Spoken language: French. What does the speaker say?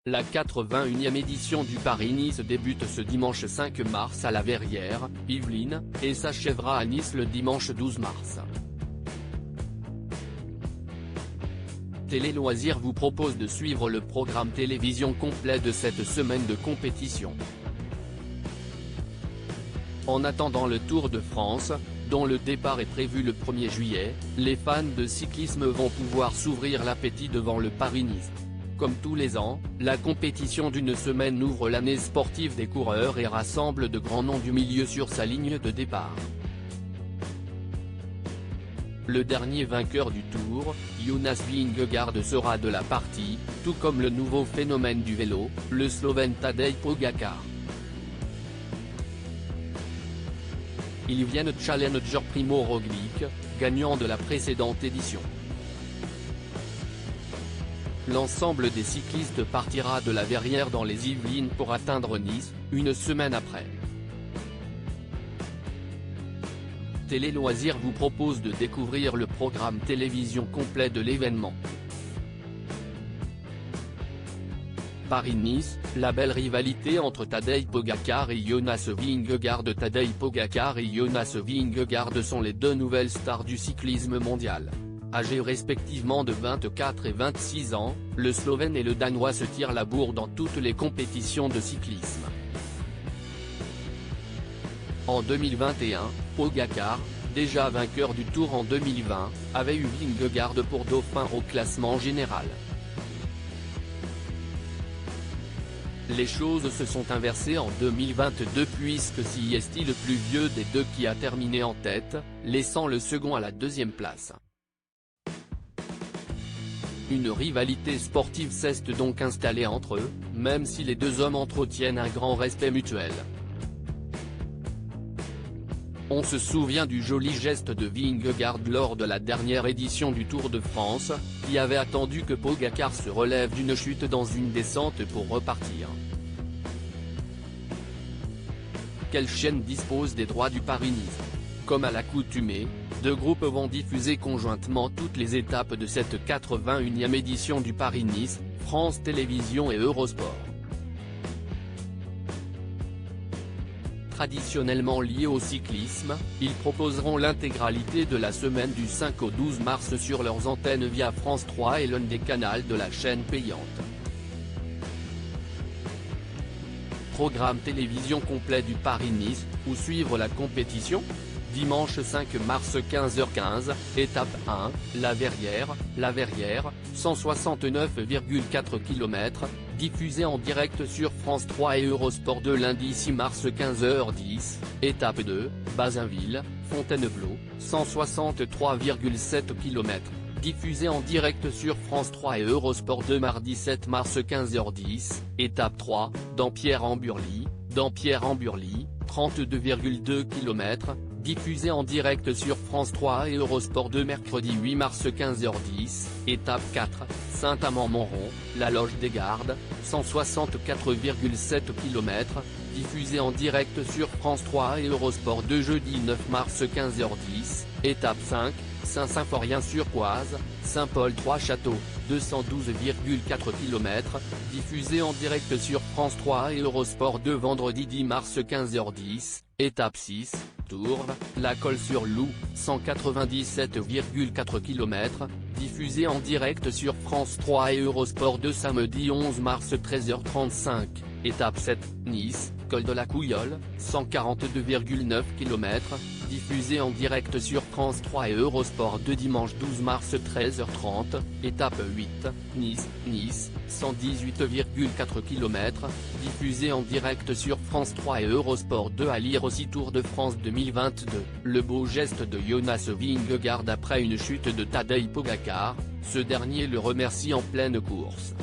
La 81e édition du Paris-Nice débute ce dimanche 5 mars à la Verrière, Yvelines, et s'achèvera à Nice le dimanche 12 mars. Télé Loisirs vous propose de suivre le programme télévision complet de cette semaine de compétition. En attendant le Tour de France, dont le départ est prévu le 1er juillet, les fans de cyclisme vont pouvoir s'ouvrir l'appétit devant le Paris-Nice. Comme tous les ans, la compétition d'une semaine ouvre l'année sportive des coureurs et rassemble de grands noms du milieu sur sa ligne de départ. Le dernier vainqueur du Tour, Jonas Vingegaard sera de la partie, tout comme le nouveau phénomène du vélo, le Slovène Tadej Pogačar. Ils viennent challenger Primo Roglič, gagnant de la précédente édition. L'ensemble des cyclistes partira de la Verrière dans les Yvelines pour atteindre Nice, une semaine après. Télé Loisirs vous propose de découvrir le programme télévision complet de l'événement. Paris-Nice, la belle rivalité entre Tadej Pogačar et Jonas Vingegaard. Tadej Pogačar et Jonas Vingegaard sont les deux nouvelles stars du cyclisme mondial. Âgés respectivement de 24 et 26 ans, le Slovène et le Danois se tirent la bourre dans toutes les compétitions de cyclisme. En 2021, Pogačar, déjà vainqueur du Tour en 2020, avait eu Vingegaard pour dauphin au classement général. Les choses se sont inversées en 2022 puisque c'est le plus vieux des deux qui a terminé en tête, laissant le second à la deuxième place. Une rivalité sportive s'est donc installée entre eux, même si les deux hommes entretiennent un grand respect mutuel. On se souvient du joli geste de Vingegaard lors de la dernière édition du Tour de France, qui avait attendu que Pogačar se relève d'une chute dans une descente pour repartir. Quelle chaîne dispose des droits du Paris-Nice? Comme à l'accoutumée, deux groupes vont diffuser conjointement toutes les étapes de cette 81e édition du Paris-Nice, France Télévisions et Eurosport. Traditionnellement liés au cyclisme, ils proposeront l'intégralité de la semaine du 5 au 12 mars sur leurs antennes via France 3 et l'un des canaux de la chaîne payante. Programme télévision complet du Paris-Nice, où suivre la compétition? Dimanche 5 mars 15h15, étape 1, La Verrière, 169,4 km, diffusé en direct sur France 3 et Eurosport 2. Lundi 6 mars 15h10, étape 2, Bazainville, Fontainebleau, 163,7 km, diffusé en direct sur France 3 et Eurosport 2. Mardi 7 mars 15h10, étape 3, Dampierre-en-Burly, 32,2 km, diffusé en direct sur France 3 et Eurosport 2. Mercredi 8 mars 15h10, étape 4, Saint-Amand-Montrond, La Loge-des-Gardes, 164,7 km, diffusé en direct sur France 3 et Eurosport 2. Jeudi 9 mars 15h10, étape 5, Saint-Symphorien-sur-Coise, Saint-Paul-Trois-Châteaux, 212,4 km, diffusé en direct sur France 3 et Eurosport 2. Vendredi 10 mars 15h10, étape 6, Tours, La Colle-sur-Loup, 197,4 km, diffusé en direct sur France 3 et Eurosport 2. Samedi 11 mars 13h35, étape 7, Nice, Col de la Couillole, 142,9 km, diffusé en direct sur France 3 et Eurosport 2. Dimanche 12 mars 13h30, étape 8, Nice, 118,4 km, diffusé en direct sur France 3 et Eurosport 2. À lire aussi Tour de France 2022, le beau geste de Jonas Vingegaard après une chute de Tadej Pogačar, ce dernier le remercie en pleine course.